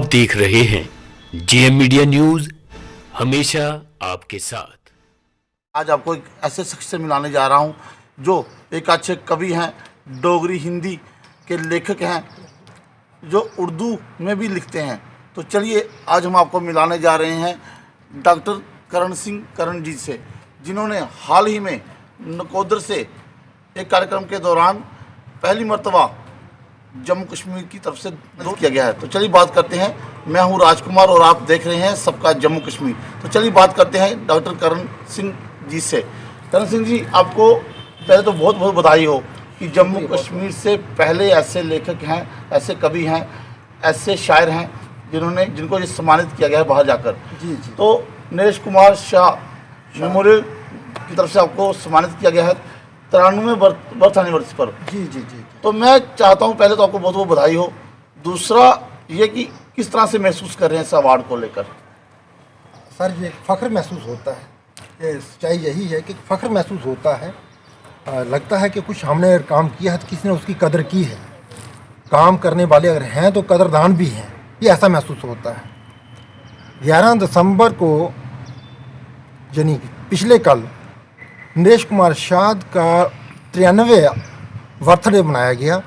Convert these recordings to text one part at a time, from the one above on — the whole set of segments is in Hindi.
देख रहे हैं जेएम मीडिया न्यूज, हमेशा आपके साथ। आज आपको एक ऐसे शख्स से मिलाने जा रहा हूं जो एक अच्छे कवि हैं, डोगरी हिंदी के लेखक हैं, जो उर्दू में भी लिखते हैं। तो चलिए आज हम आपको मिलाने जा रहे हैं डॉक्टर करण सिंह करण जी से, जिन्होंने हाल ही में नकोदर से एक कार्यक्रम के दौरान पहली मर्तबा जम्मू कश्मीर की तरफ से किया गया है। तो चलिए बात करते हैं। मैं हूं राजकुमार और आप देख रहे हैं सबका जम्मू कश्मीर। तो चलिए बात करते हैं डॉक्टर करण सिंह जी से। करण सिंह जी, आपको पहले तो बहुत बहुत बधाई हो कि जम्मू कश्मीर से पहले ऐसे लेखक हैं, ऐसे कवि हैं, ऐसे शायर हैं जिनको ये सम्मानित किया गया है बाहर जाकर। जी। तो नरेश कुमार शाह मेमोरियल की तरफ से आपको सम्मानित किया गया है 93वें बर्थ एनिवर्सरी पर। जी। तो मैं चाहता हूं पहले तो आपको बहुत बहुत बधाई हो। दूसरा ये कि किस तरह से महसूस कर रहे हैं इस अवार्ड को लेकर? सर, ये फ़ख्र महसूस होता है। ये सच्चाई यही है कि फ़ख्र महसूस होता है। लगता है कि कुछ हमने काम किया है तो किसी ने उसकी कदर की है। काम करने वाले अगर हैं तो कदरदान भी हैं, ये ऐसा महसूस होता है। 11 दिसंबर को यानी पिछले कल नरेश कुमार शाह का 93वां बर्थडे मनाया गया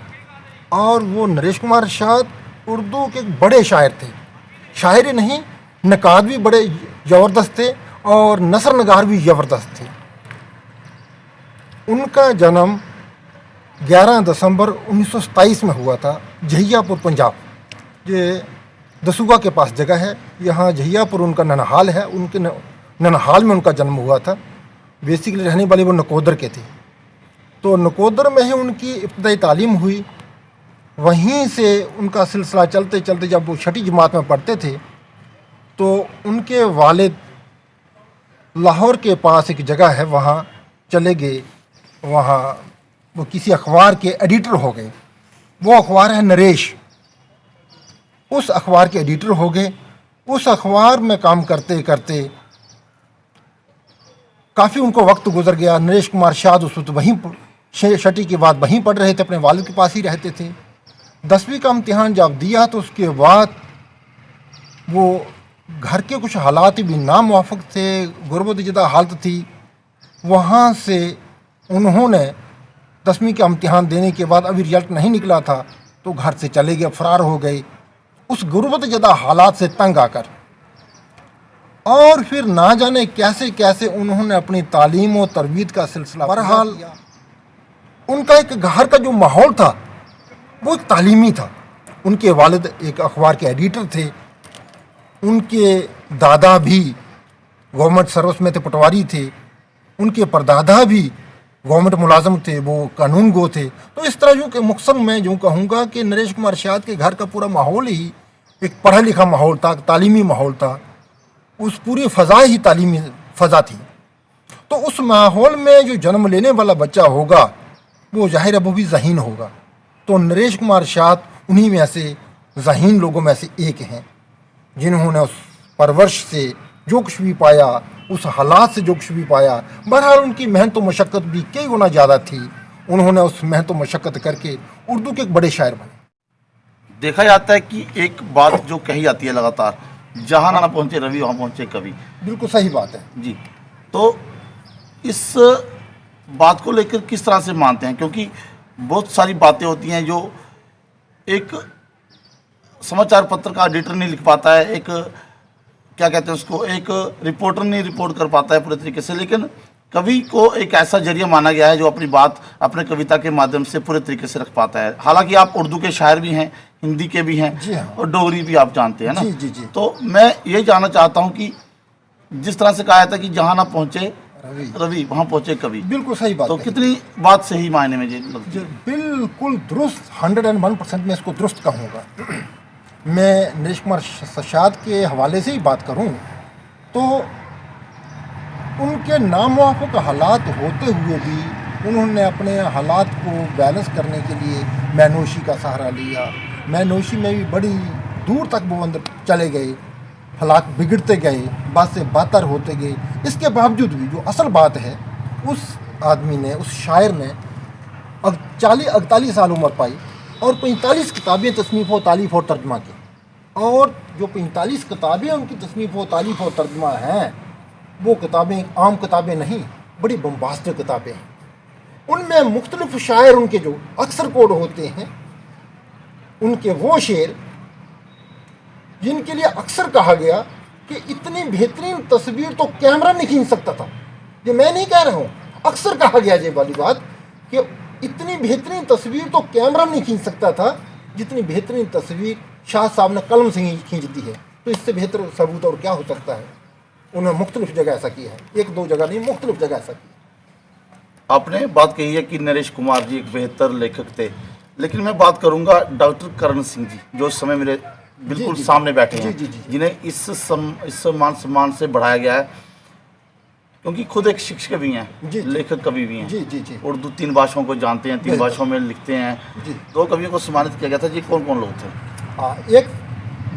और वो नरेश कुमार शाह उर्दू के बड़े शायर थे। शायरी नहीं, नकाद भी बड़े ज़बरदस्त थे और नसर नगार भी ज़बरदस्त थे। उनका जन्म 11 दिसंबर 1927 में हुआ था, जहियापुर पंजाब। ये दसूगा के पास जगह है, यहाँ जहियापुर उनका ननहाल है। उनके ननहाल में उनका जन्म हुआ था। बेसिकली रहने वाले वो नकोदर के थे। तो नकोदर में ही उनकी इब्तदाई तालीम हुई। वहीं से उनका सिलसिला चलते चलते जब वो 6ठी जमात में पढ़ते थे तो उनके वालिद लाहौर के पास एक जगह है, वहाँ चले गए। वहाँ वो किसी अखबार के एडिटर हो गए। वो अखबार है नरेश। उस अखबार के एडिटर हो गए। उस अखबार में काम करते करते काफ़ी उनको वक्त गुजर गया। नरेश कुमार शाह उस वक्त वहीं 6ठी के बाद वहीं पढ़ रहे थे, अपने वालिद के पास ही रहते थे। 10वीं का इम्तिहान जब दिया तो उसके बाद वो घर के कुछ हालात भी नामुवाफिक थे, गुर्बत ज़दा हालत थी। वहाँ से उन्होंने 10वीं का इम्तिहान देने के बाद अभी रिजल्ट नहीं निकला था तो घर से चले गए, फरार हो गए उस गुर्बत ज़दा हालात से तंग आकर। और फिर ना जाने कैसे कैसे उन्होंने अपनी तालीम और तरबियत का सिलसिला बहरहाल उनका एक घर का जो माहौल था वो एक तालीमी था। उनके वालिद एक अखबार के एडिटर थे। उनके दादा भी गवर्नमेंट सर्विस में थे, पटवारी थे। उनके परदादा भी गवर्नमेंट मुलाजम थे, वो कानून गो थे। तो इस तरह यूँ के मुक़स्सम मैं यूँ कहूँगा कि नरेश कुमार शाह के घर का पूरा माहौल ही एक पढ़ा लिखा माहौल था, तालीमी माहौल था। उस पूरी फ़ज़ा ही तालीमी फ़ज़ा थी। तो उस माहौल में जो जन्म लेने वाला बच्चा होगा वो ज़ाहिर है वो भी ज़हीन होगा। तो नरेश कुमार शाह उन्हीं में से ज़हीन लोगों में से एक हैं, जिन्होंने उस परवरिश से जो कुछ भी पाया, उस हालात से जो कुछ भी पाया, बहरहाल उनकी मेहनत व मशक्क़त भी कई गुना ज़्यादा थी। उन्होंने उस मेहनत व मशक्क़त करके उर्दू के एक बड़े शायर बने। देखा जाता है कि एक बात जो कही जाती है लगातार, जहाँ ना पहुँचे रवि वहाँ पहुँचे कवि। बिल्कुल सही बात है जी। तो इस बात को लेकर किस तरह से मानते हैं? क्योंकि बहुत सारी बातें होती हैं जो एक समाचार पत्र का एडिटर नहीं लिख पाता है, एक क्या कहते हैं उसको, एक रिपोर्टर नहीं रिपोर्ट कर पाता है पूरे तरीके से, लेकिन कवि को एक ऐसा जरिया माना गया है जो अपनी बात अपने कविता के माध्यम से पूरे तरीके से रख पाता है। हालांकि आप उर्दू के शायर भी हैं, हिंदी के भी हैं, जी हाँ। और डोगरी भी आप जानते हैं ना। जी। तो मैं ये जानना चाहता हूँ कि जिस तरह से कहा जाता है कि जहाँ ना पहुँचे रवि वहाँ पहुँचे कवि, बिल्कुल सही बात तो है। कितनी बात सही मायने में ये लगती है? बिल्कुल दुरुस्त, 101% मैं इसको दुरुस्त कहूँगा। मैं नरेश कुमार शाह के हवाले से ही बात करूँ तो उनके नामुवाफिक हालात होते हुए भी उन्होंने अपने हालात को बैलेंस करने के लिए मैनोशी का सहारा लिया। मैनोशी में भी बड़ी दूर तक वो अंदर चले गए, हालात बिगड़ते गए, बात से बदतर होते गए। इसके बावजूद भी जो असल बात है, उस आदमी ने, उस शायर ने 40-41 साल उम्र पाई और 45 किताबें तस्नीफ़ और तालीफ़ और तर्जमा की। और जो 45 किताबें उनकी तसनीफ़ व तारीफ़ और तर्जुमा हैं, वो किताबें आम किताबें नहीं, बड़ी बम्बास्टिक किताबें हैं। उनमें मुख्तलिफ शायर उनके जो अक्सर कोड होते हैं, उनके वो शेर जिनके लिए अक्सर कहा गया कि इतनी बेहतरीन तस्वीर तो कैमरा नहीं खींच सकता था। ये मैं नहीं कह रहा हूँ, अक्सर कहा गया ये वाली बात कि इतनी बेहतरीन तस्वीर तो कैमरा नहीं खींच सकता था जितनी बेहतरीन तस्वीर शाह साहब ने कलम से ही खींच दी है। तो इससे बेहतर सबूत और क्या हो सकता है। उन्होंने मुख्तलिफ जगह ऐसा किया है, एक दो जगह नहीं, मुख्तलिफ जगह ऐसा किया। आपने बात कही है कि नरेश कुमार जी एक बेहतर लेखक थे, लेकिन मैं बात करूंगा डॉक्टर करण सिंह जी, जो इस समय मेरे बिल्कुल जी, सामने बैठे हैं, जी, जी, जी। जिन्हें इस सम्मान से बढ़ाया गया है, क्योंकि खुद एक शिक्षक भी हैं, जी, लेखक कवि भी हैं। जी जी जी उर्दू 3 भाषाओं को जानते हैं, 3 बिल्कुल। भाषाओं में लिखते हैं। जी। 2 कवियों को सम्मानित किया गया था जी। कौन कौन लोग थे? हाँ, एक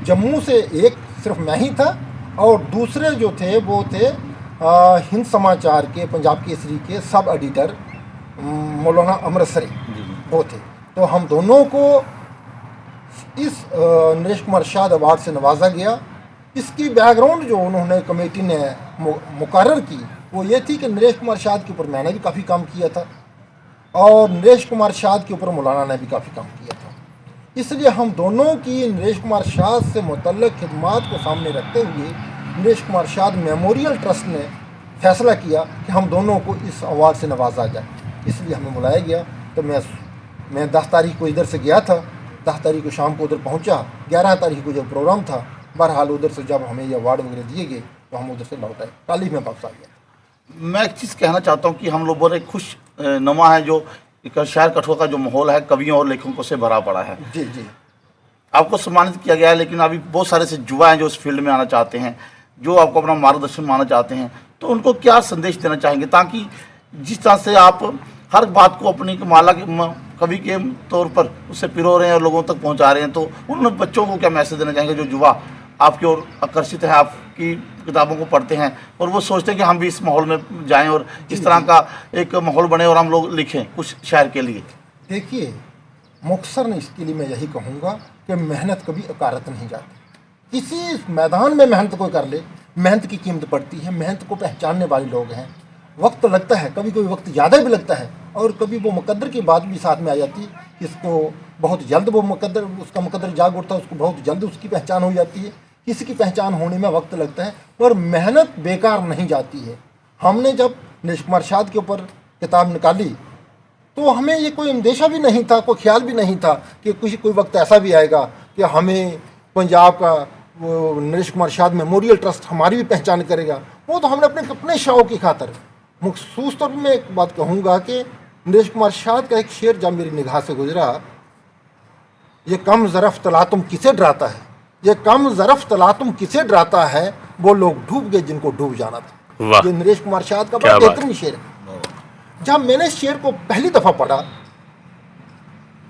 जम्मू से एक सिर्फ मैं ही था, और दूसरे जो थे वो थे हिंद समाचार के, पंजाब केसरी के सब एडिटर मौलाना अमृतसरी, वो थे। तो हम दोनों को इस नरेश कुमार शाद अवार्ड से नवाजा गया। इसकी बैकग्राउंड जो उन्होंने कमेटी ने मुकर्रर की वो ये थी कि नरेश कुमार शाद के ऊपर मैंने भी काफ़ी काम किया था और नरेश कुमार शाद के ऊपर मौलाना ने भी काफ़ी काम किया था। इसलिए हम दोनों की नरेश कुमार शाद से मुतल्लिक़ खिदमात को सामने रखते हुए नरेश कुमार शाद मेमोरियल ट्रस्ट ने फैसला किया कि हम दोनों को इस अवार्ड से नवाजा जाए। इसलिए हमें बुलाया गया। तो मैं 10 तारीख को इधर से गया था, 10 तारीख को शाम को उधर पहुंचा, 11 तारीख को जो प्रोग्राम था, बहरहाल उधर से जब हमें ये अवार्ड वगैरह दिए गए तो हम उधर से लौट आए, कल ही में वापस आ गया। मैं एक चीज़ कहना चाहता हूँ कि हम लोगों ने खुश नुमा है, जो एक शहर कठुआ का जो माहौल है कवियों और लेखकों से भरा पड़ा है। जी जी। आपको सम्मानित किया गया है, लेकिन अभी बहुत सारे से युवा हैं जो इस फील्ड में आना चाहते हैं, जो आपको अपना मार्गदर्शन मानना चाहते हैं, तो उनको क्या संदेश देना चाहेंगे, ताकि जिस तरह से आप हर बात को अपनी माला के कवि के तौर पर उससे पिरो रहे हैं और लोगों तक पहुंचा रहे हैं, तो उन बच्चों को क्या मैसेज देना चाहेंगे जो युवा आपकी ओर आकर्षित है, आपकी किताबों को पढ़ते हैं और वो सोचते हैं कि हम भी इस माहौल में जाएं और इस तरह का एक माहौल बने और हम लोग लिखें कुछ शायर के लिए? देखिए, मुख्तसर ने इसके लिए मैं यही कहूँगा कि मेहनत कभी अकारत नहीं जाती। किसी मैदान में मेहनत कोई कर ले, मेहनत की कीमत पड़ती है। मेहनत को पहचानने वाले लोग हैं। वक्त लगता है, कभी कभी वक्त ज़्यादा भी लगता है, और कभी वो मुकद्दर की बात भी साथ में आ जाती है। इसको बहुत जल्द वो उसका मुकद्दर जाग उठता है, उसको बहुत जल्द उसकी पहचान हो जाती है। किसी की पहचान होने में वक्त लगता है, और मेहनत बेकार नहीं जाती है। हमने जब नरेश कुमार शाद के ऊपर किताब निकाली तो हमें ये कोई अंदेशा भी नहीं था, कोई ख्याल भी नहीं था कि कोई वक्त ऐसा भी आएगा कि हमें पंजाब का वो नरेश कुमार शाद मेमोरियल ट्रस्ट हमारी भी पहचान करेगा। वो तो हमने अपने शौक़ की खातर, मखसूस तौर पर मैं एक बात कहूँगा कि नरेश कुमार शाद का एक शेर जब मेरी निगाह से गुजरा, ये कम ज़रफ़ तला तुम किसे डराता है, ये कम ज़रफ़ तला तुम किसे डराता है, वो लोग डूब गए जिनको डूब जाना था। ये नरेश कुमार शाद का बड़ा बेहतरीन शेर है। जब मैंने इस शेर को पहली दफ़ा पढ़ा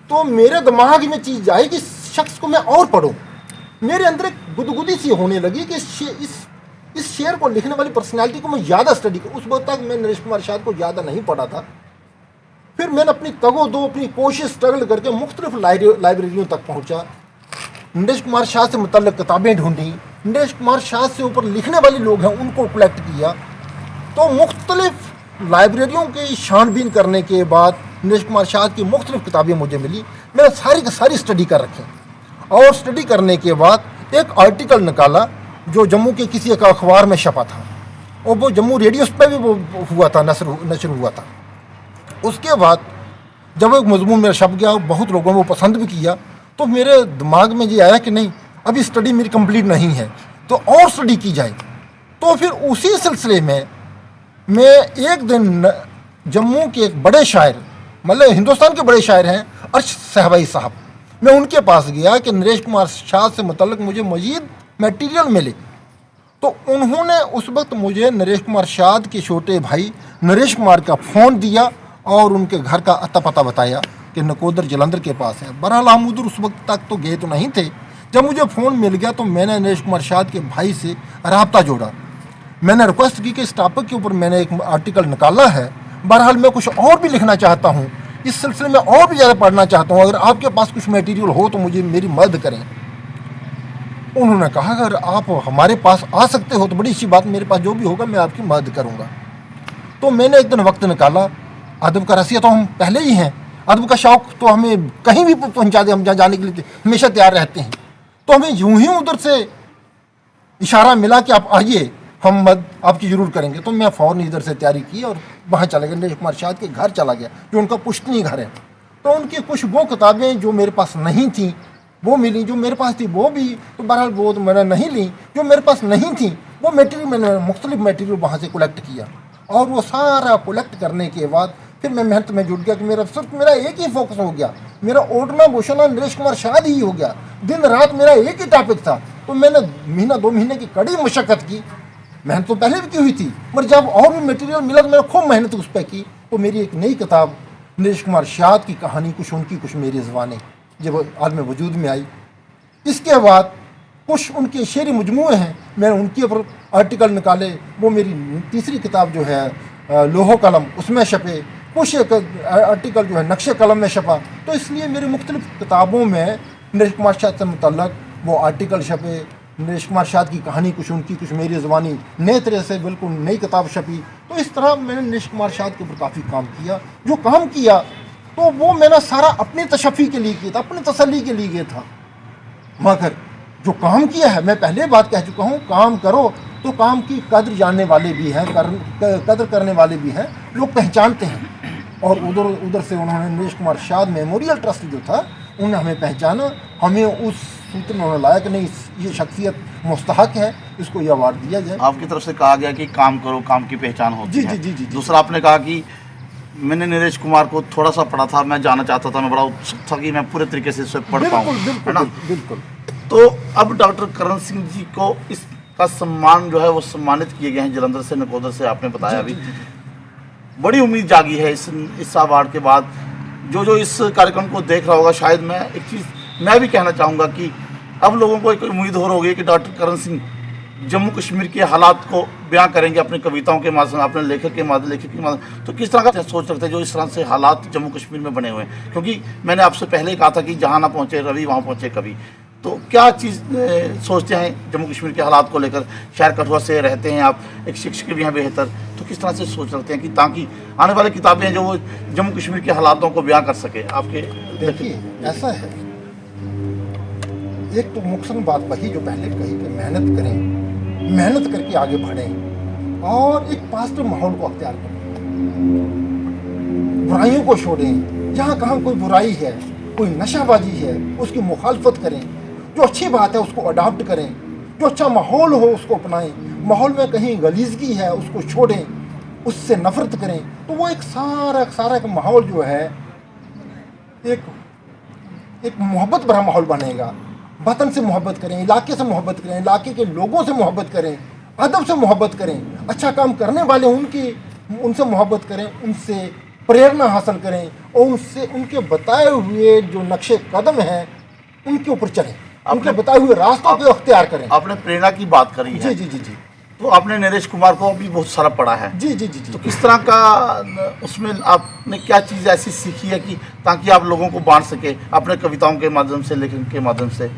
तो मेरे दिमाग में चीज़ आई कि इस शख्स को मैं और पढ़ूं। मेरे अंदर एक गुदगुदी सी होने लगी कि इस शेर को लिखने वाली पर्सनैलिटी को मैं ज़्यादा स्टडी करूँ। उस वक्त तक मैं नरेश कुमार शाद को ज़्यादा नहीं पढ़ा था। फिर मैंने अपनी तगो-दो, अपनी कोशिश, स्ट्रगल करके मुख्तलिफ लाइब्रेरियों तक पहुँचा, नरेश कुमार शाद से मुतल्लिक़ किताबें ढूंढी, नरेश कुमार शाद से ऊपर लिखने वाले लोग हैं उनको कलेक्ट किया। तो मुख्तलिफ लाइब्रेरियों की छानबीन करने के बाद नरेश कुमार शाद की मुख्तलिफ किताबें मुझे मिली। मैंने सारी की सारी स्टडी कर रखी, और स्टडी करने के बाद एक आर्टिकल निकाला जो जम्मू के किसी एक अखबार में छपा था, और वो जम्मू रेडियो पर भी वो हुआ था, नशर हुआ था। उसके बाद जब वो मजमून मेरा छप गया, बहुत लोगों ने वो पसंद भी किया, तो मेरे दिमाग में ये आया कि नहीं, अभी स्टडी मेरी कंप्लीट नहीं है, तो और स्टडी की जाए। तो फिर उसी सिलसिले में मैं एक दिन जम्मू के एक बड़े शायर, मतलब हिंदुस्तान के बड़े शायर हैं अर्श सहबाई साहब, मैं उनके पास गया कि नरेश कुमार शाद से मुतल्लिक़ मुझे मज़ीद मटेरियल मिले। तो उन्होंने उस वक्त मुझे नरेश कुमार शाद के छोटे भाई नरेश कुमार का फ़ोन दिया और उनके घर का अता पता बताया कि नकोदर जलंधर के पास है। बहरहाल हम उधर उस वक्त तक तो गए तो नहीं थे। जब मुझे फ़ोन मिल गया तो मैंने नरेश कुमार शाद के भाई से राब्ता जोड़ा। मैंने रिक्वेस्ट की कि इस टॉपिक के ऊपर मैंने एक आर्टिकल निकाला है, बहरहाल मैं कुछ और भी लिखना चाहता हूँ, इस सिलसिले में और भी ज़्यादा पढ़ना चाहता हूँ, अगर आपके पास कुछ मटेरियल हो तो मुझे मेरी मदद करें। उन्होंने कहा अगर आप हमारे पास आ सकते हो तो बड़ी अच्छी बात, मेरे पास जो भी होगा मैं आपकी मदद करूँगा। तो मैंने एक दिन वक्त निकाला। अदब का रसिया तो हम पहले ही हैं, अदब का शौक़ तो हमें कहीं भी पहुंचा दे, हम जहाँ जाने के लिए हमेशा तैयार रहते हैं। तो हमें यूं ही उधर से इशारा मिला कि आप आइए, हम मदद आपकी ज़रूर करेंगे। तो मैं फ़ौरन इधर से तैयारी की और वहाँ चला गया, नरेश कुमार शाद के घर चला गया, जो उनका पुश्तनी घर है। तो उनकी कुछ वो किताबें जो मेरे पास नहीं थीं वो मिली, जो मेरे पास थी वो भी, तो बहरहाल वो तो मैंने नहीं ली। जो मेरे पास नहीं थी वो मटेरियल मैंने मुख्तलिफ मटेरियल वहाँ से कलेक्ट किया, और वो सारा कलेक्ट करने के बाद फिर मैं मेहनत में जुट गया कि मेरा सिर्फ मेरा एक ही फोकस हो गया, मेरा ओढ़ना बोशना नरेश कुमार शाद ही हो गया। दिन रात मेरा एक ही टॉपिक था। तो मैंने महीना 2 महीने की कड़ी मशक्क़त की, मेहनत तो पहले भी की हुई थी, पर जब और भी मटेरियल मिला तो मैंने खूब मेहनत उस पर की। तो मेरी एक नई किताब नरेश कुमार शाद की कहानी, कुछ उनकी कुछ मेरी ज़बानें, जब आलम वजूद में आई। इसके बाद कुछ उनके शेरी मजमूए हैं, मैंने उनके ऊपर आर्टिकल निकाले। वो मेरी तीसरी किताब जो है लोहो कलम, उसमें छपे। कुछ एक आर्टिकल जो है नक्शे कलम में छपा। तो इसलिए मेरी मुख्तलिफ किताबों में नरेश कुमार शाद से मुतल्लक वो आर्टिकल छपे। नरेश कुमार शाद की कहानी कुछ उनकी कुछ मेरी ज़बानी, नए तरह से बिल्कुल नई किताब छपी। तो इस तरह मैंने नरेश कुमार शाद के ऊपर काफ़ी काम किया। जो काम किया तो वो मैंने सारा अपनी तशफ़ी के लिए किया था, अपनी तसल्ली के लिए किया था। मगर जो काम किया है, मैं पहले बात कह चुका हूँ, काम करो तो काम की कद्र जानने वाले भी हैं, कद्र करने वाले भी हैं, लोग पहचानते हैं। और उधर से उन्होंने नरेश कुमार शाद मेमोरियल ट्रस्ट जो था उन्होंने हमें पहचाना, हमें उस सूत्र में लाया कि नहीं ये शख्सियत मुस्तहक है, इसको ये अवार्ड दिया जाए। आपकी तरफ से कहा गया कि काम करो, काम की पहचान होती है। जी। दूसरा आपने कहा कि मैंने नरेश कुमार को थोड़ा सा पढ़ा था, मैं जानना चाहता था, मैं बड़ा उत्सुक था कि मैं पूरे तरीके से इसे पढ़ पाऊँ, है ना। बिल्कुल। तो अब डॉक्टर करण सिंह जी को इसका सम्मान जो है वो सम्मानित किए गए हैं जलंधर से, नकोदर से, आपने बताया अभी। बड़ी उम्मीद जागी है इस अवार्ड के बाद। जो इस कार्यक्रम को देख रहा होगा, शायद मैं एक चीज़ मैं भी कहना चाहूँगा कि अब लोगों को एक उम्मीद हो रही है कि डॉक्टर करण सिंह जम्मू कश्मीर के हालात को बयां करेंगे अपनी कविताओं के माध्यम, अपने लेखक के माध्यम। तो किस तरह का सोच रखते हैं जो इस तरह से हालात जम्मू कश्मीर में बने हुए हैं? क्योंकि मैंने आपसे पहले ही कहा था कि जहाँ ना पहुँचे रवि वहाँ पहुँचे कवि। तो क्या चीज़ सोचते हैं जम्मू कश्मीर के हालात को लेकर? शहर कठुआ से रहते हैं आप, एक शिक्षक भी हैं बेहतर, तो किस तरह से सोच रखते हैं कि ताकि आने वाली किताबें जो वो जम्मू कश्मीर के हालातों को बयां कर सके? आपके देखिए ऐसा है, एक तो मुख्तलिफ बात वही जो पहले कही कि मेहनत करें, मेहनत करके आगे बढ़ें और एक पॉजिटिव माहौल को अख्तियार करें, बुराइयों को छोड़ें। जहाँ कहाँ कोई बुराई है, कोई नशाबाजी है, उसकी मुखालफत करें। जो अच्छी बात है उसको अडॉप्ट करें, जो अच्छा माहौल हो उसको अपनाएं। माहौल में कहीं गलीजगी है उसको छोड़ें, उससे नफरत करें। तो वो एक सारा एक माहौल जो है एक मोहब्बत भरा माहौल बनेगा। वतन से मोहब्बत करें, इलाके से मोहब्बत करें, इलाके के लोगों से मोहब्बत करें, अदब से मोहब्बत करें, अच्छा काम करने वाले उनसे मोहब्बत करें, उनसे प्रेरणा हासिल करें और उनसे उनके बताए हुए जो नक्शे कदम हैं उनके ऊपर चलें, उनके बताए हुए रास्तों को अख्तियार करें। आपने प्रेरणा की बात करी है। जी। तो आपने नरेश कुमार को भी बहुत सारा पढ़ा है। जी। तो किस तरह का उसमें आपने क्या चीज़ ऐसी सीखी है कि ताकि आप लोगों को बांट सके अपने कविताओं के माध्यम से, लेखन के माध्यम से?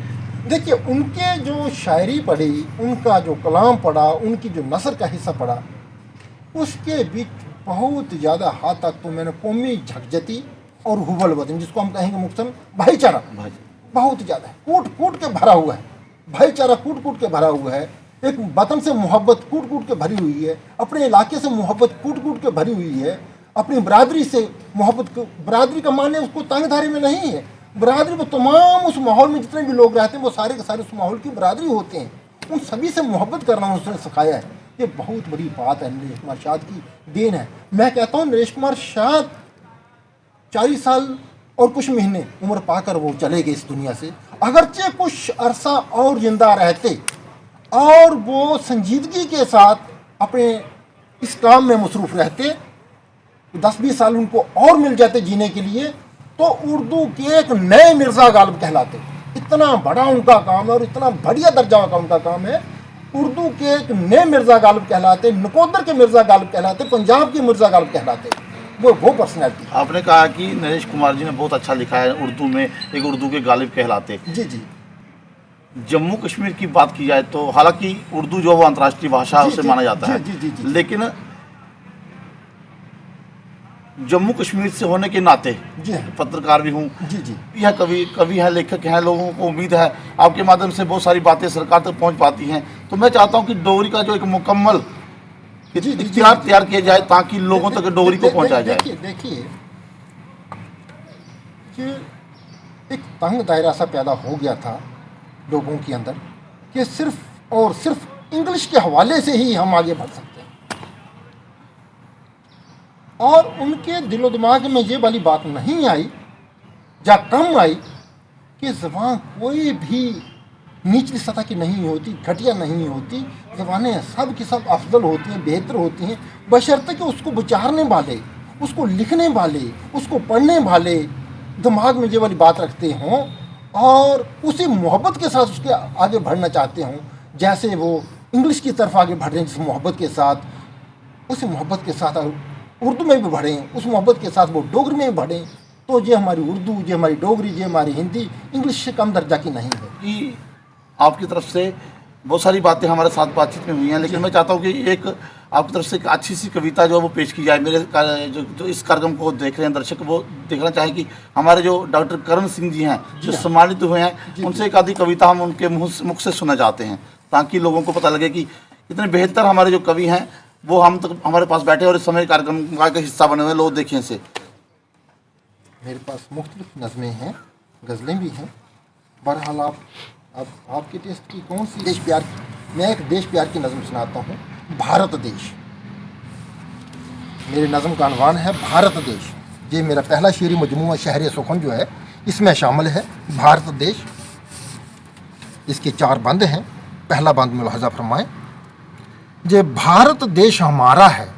देखिए उनके जो शायरी पढ़ी, उनका जो कलाम पढ़ा, उनकी जो नसर का हिस्सा पढ़ा, उसके बीच बहुत ज़्यादा हाथ तक तो मैंने कौमी झकझती और हुबल वतन, जिसको हम कहेंगे मुख्तन भाईचारा, बहुत ज़्यादा है, कूट के भरा हुआ है। भाईचारा कूट के भरा हुआ है। एक वतन से मोहब्बत कूट के भरी हुई है, अपने इलाके से मोहब्बत कूट के भरी हुई है, अपनी बरादरी से मोहब्बत। बरादरी का माने उसको तंगधारी में नहीं है, बरादरी में तमाम उस माहौल में जितने भी लोग रहते हैं वो सारे के सारे उस माहौल की बरादरी होते हैं। उन सभी से मोहब्बत करना उसने सिखाया है। ये बहुत बड़ी बात है, नरेश कुमार शाद की देन है। मैं कहता हूँ नरेश कुमार शाद 40 साल और कुछ महीने उम्र पाकर वो चले गए इस दुनिया से। अगरचे कुछ अरसा और जिंदा रहते और वो संजीदगी के साथ अपने इस काम में मसरूफ़ रहते, 10-20 साल उनको और मिल जाते जीने के लिए, तो उर्दू के एक नए मिर्ज़ा गालिब कहलाते। इतना बड़ा उनका काम है और इतना बढ़िया दर्जा का उनका काम है। उर्दू के एक नए मिर्ज़ा गालिब कहलाते, नकोदर के मिर्ज़ा गालिब कहलाते, पंजाब के मिर्ज़ा गालिब कहलाते। वो पर्सनैलिटी। आपने कहा कि नरेश कुमार जी ने बहुत अच्छा लिखा है उर्दू में, एक उर्दू के गालिब कहलाते। जी। जम्मू कश्मीर की बात की जाए तो हालांकि उर्दू जो है वो अंतर्राष्ट्रीय भाषा है, जी, उसे जी, माना जाता है, जी। लेकिन जम्मू कश्मीर से होने के नाते जी हाँ। पत्रकार भी हूँ, जी यह कवि हैं, लेखक हैं, लोगों को उम्मीद है आपके माध्यम से बहुत सारी बातें सरकार तक पहुँच पाती हैं। तो मैं चाहता हूँ कि डोगरी का जो एक मुकम्मल इख्तियार तैयार किया जाए ताकि लोगों तक डोगरी को पहुँचाया जाए। देखिए कि एक तंग दायरा सा पैदा हो गया था लोगों के अंदर कि सिर्फ और सिर्फ इंग्लिश के हवाले से ही हम आगे बढ़ सकते हैं, और उनके दिलो दिमाग में ये वाली बात नहीं आई या कम आई कि ज़बान कोई भी निचली सतह की नहीं होती, घटिया नहीं होती। ज़बानें सब की सब अफजल होती हैं, बेहतर होती हैं, बशर्ते कि उसको विचारने वाले, उसको लिखने वाले, उसको पढ़ने वाले दिमाग में ये वाली बात रखते हों और उसी मोहब्बत के साथ उसके आगे बढ़ना चाहते हों, जैसे वो इंग्लिश की तरफ आगे बढ़ रहे हैं जिस मोहब्बत के साथ, उसी मोहब्बत के साथ उर्दू में भी बढ़ें, उस मोहब्बत के साथ वो डोगरी में भी बढ़ें, तो ये हमारी उर्दू, ये हमारी डोगरी, ये हमारी हिंदी इंग्लिश से कम दर्जा की नहीं है। कि आपकी तरफ से बहुत सारी बातें हमारे साथ बातचीत में हुई हैं, लेकिन मैं चाहता हूँ कि एक आपकी तरफ से एक अच्छी सी कविता जो है वो पेश की जाए। मेरे जो इस कार्यक्रम को देख रहे हैं दर्शक, वो देखना चाहें कि हमारे जो डॉक्टर करण सिंह जी हैं जो सम्मानित हुए हैं, उनसे एक आधी कविता हम उनके मुख से सुनना चाहते हैं ताकि लोगों को पता लगे कि इतने बेहतर हमारे जो कवि हैं वो हम तक हमारे पास बैठे और इस समय कार्यक्रम का हिस्सा बने हुए लोग देखें इसे। मेरे पास मुख्तलिफ नज़में हैं, गज़लें भी हैं। बहरहाल अब आपके टेस्ट की कौन सी? देश प्यार की, मैं एक देश प्यार की नज़म सुनाता हूँ, भारत देश। मेरे नज़म का अनवान है भारत देश। ये मेरा पहला शेरी मजमूआ शहर सुखन जो है इसमें शामिल है, भारत देश। इसके 4 बंद हैं। पहला बंद मुलाहजा फरमाएं। ये भारत देश हमारा है,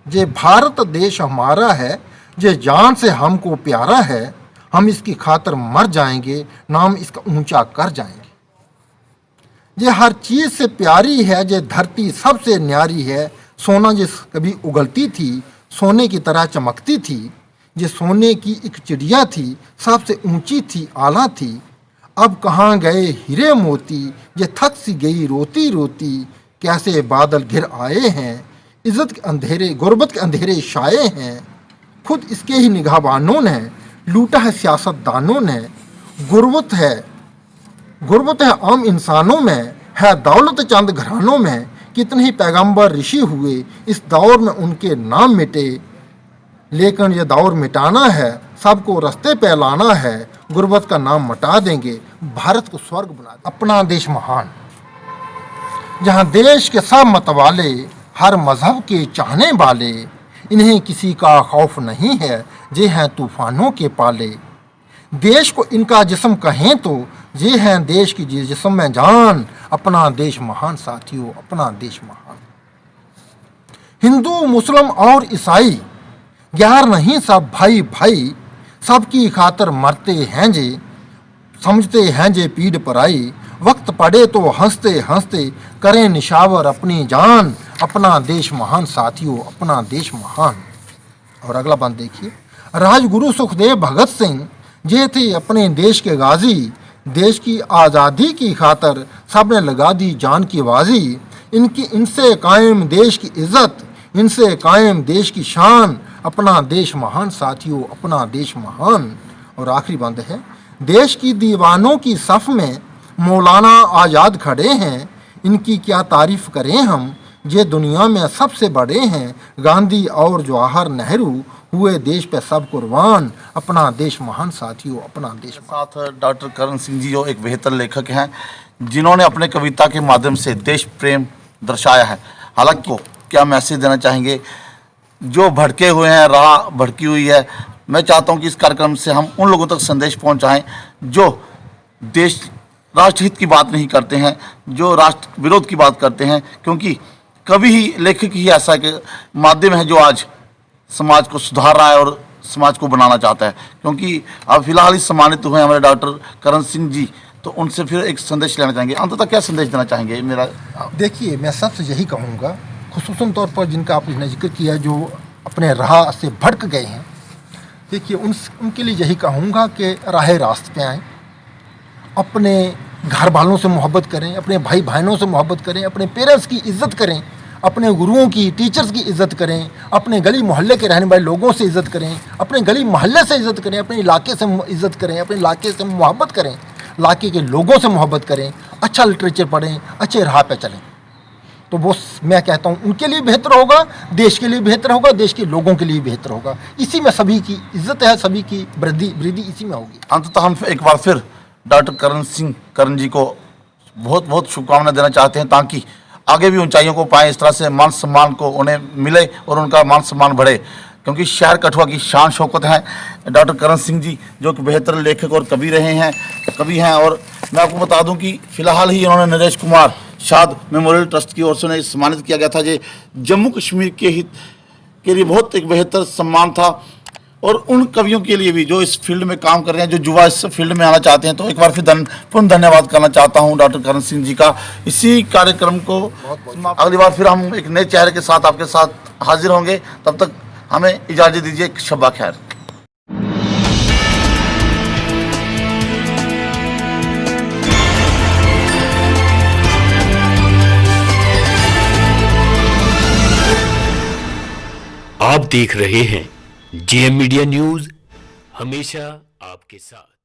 ये भारत देश हमारा है, ये जान से हमको प्यारा है, हम इसकी खातर मर जाएंगे, नाम इसका ऊंचा कर जाएंगे। ये हर चीज़ से प्यारी है, ये धरती सबसे न्यारी है, सोना जिस कभी उगलती थी, सोने की तरह चमकती थी, ये सोने की एक चिड़िया थी, सबसे ऊंची थी, आला थी, अब कहाँ गए हीरे मोती, ये थक सी गई रोती रोती, कैसे बादल घिर आए हैं, इज्जत के अंधेरे गुर्बत के अंधेरे छाए हैं, खुद इसके ही निगाहबानों ने लूटा है सियासतदानों ने, गुर्बत है आम इंसानों में, है दौलत चंद घरानों में, कितने ही पैगंबर ऋषि हुए, इस दौर में उनके नाम मिटे, लेकिन ये दौर मिटाना है, सबको रास्ते पे लाना है, गुर्बत का नाम मिटा देंगे, भारत को स्वर्ग बना देंगे। अपना देश महान, जहाँ देश के सब मतवाले, हर मजहब के चाहने वाले, इन्हें किसी का खौफ नहीं है, ये हैं तूफानों के पाले, देश को इनका जिस्म कहें तो ये हैं देश की जिस्म में जान, अपना देश महान साथियों, अपना देश महान। हिंदू मुस्लिम और ईसाई गैर नहीं, सब भाई भाई, सबकी खातर मरते हैं जे, समझते हैं जे पीड़ पर आई, वक्त पड़े तो हंसते हंसते करें निशावर अपनी जान, अपना देश महान साथियों, अपना देश महान। और अगला बंद देखिए। राजगुरु सुखदेव भगत सिंह ये थे अपने देश के गाजी, देश की आज़ादी की खातर सबने लगा दी जान की बाजी, इनसे कायम देश की इज्जत, इनसे कायम देश की शान, अपना देश महान साथियों, अपना देश महान। और आखिरी बंद है। देश की दीवानों की सफ़ में मौलाना आज़ाद खड़े हैं, इनकी क्या तारीफ़ करें हम, ये दुनिया में सबसे बड़े हैं, गांधी और जवाहर नेहरू हुए देश पे सब कुर्बान, अपना देश महान साथियों, अपना देश महान। साथ डॉक्टर करण सिंह जी जो एक बेहतर लेखक हैं, जिन्होंने अपने कविता के माध्यम से देश प्रेम दर्शाया है। हालांकि क्या मैसेज देना चाहेंगे? जो भड़के हुए हैं, राह भड़की हुई है, मैं चाहता हूं कि इस कार्यक्रम से हम उन लोगों तक संदेश पहुंचाएं जो देश राष्ट्रहित की बात नहीं करते हैं, जो राष्ट्र विरोध की बात करते हैं, क्योंकि कवि ही, लेखक ही ऐसा के माध्यम है जो आज समाज को सुधार रहा है और समाज को बनाना चाहता है। क्योंकि अब फिलहाल ही सम्मानित हुए हमारे डॉक्टर करण सिंह जी, तो उनसे फिर एक संदेश लेना चाहेंगे। अंततः क्या संदेश देना चाहेंगे? मेरा देखिए, मैं सबसे यही कहूँगा, खुसूसन तौर पर जिनका आपने जिक्र किया, जो अपने राह से भटक गए हैं, देखिए उनके लिए यही कहूँगा कि राह रास्त पे आएँ, अपने घर वालों से मोहब्बत करें, अपने भाई बहनों से मोहब्बत करें, अपने पेरेंट्स की इज़्ज़त करें, अपने गुरुओं की, टीचर्स की इज़्ज़त करें, अपने गली मोहल्ले के रहने वाले लोगों से इज़्ज़त करें, अपने गली मोहल्ले से इज़्ज़त करें, अपने इलाके से इज़्ज़त करें, अपने इलाके से मोहब्बत करें, इलाके के लोगों से मोहब्बत करें, अच्छा लिटरेचर पढ़ें, अच्छे राह पे चलें। तो वो मैं कहता हूँ उनके लिए बेहतर होगा, देश के लिए बेहतर होगा, देश के लोगों के लिए बेहतर होगा। इसी में सभी की इज्जत है, सभी की वृद्धि इसी में होगी। अंततः हम एक बार फिर डॉक्टर करण जी को बहुत बहुत शुभकामनाएं देना चाहते हैं, ताकि आगे भी ऊंचाइयों को पाएं, इस तरह से मान सम्मान को उन्हें मिले और उनका मान सम्मान बढ़े, क्योंकि शहर कठुआ की शान शौकत हैं डॉक्टर करण सिंह जी, जो कि बेहतर लेखक और कवि रहे हैं, कवि हैं। और मैं आपको बता दूं कि फिलहाल ही उन्होंने नरेश कुमार शाद मेमोरियल ट्रस्ट की ओर से उन्हें सम्मानित किया गया था, जो जम्मू कश्मीर के हित के लिए बहुत एक बेहतर सम्मान था। और उन कवियों के लिए भी जो इस फील्ड में काम कर रहे हैं, जो युवा इस फील्ड में आना चाहते हैं, तो एक बार फिर पूर्ण धन्यवाद करना चाहता हूं डॉक्टर करण सिंह जी का। इसी कार्यक्रम को अगली बार फिर हम एक नए चेहरे के साथ आपके साथ हाजिर होंगे, तब तक हमें इजाज़त दीजिए। शब्बा खैर। आप देख रहे हैं जेएम मीडिया न्यूज, हमेशा आपके साथ।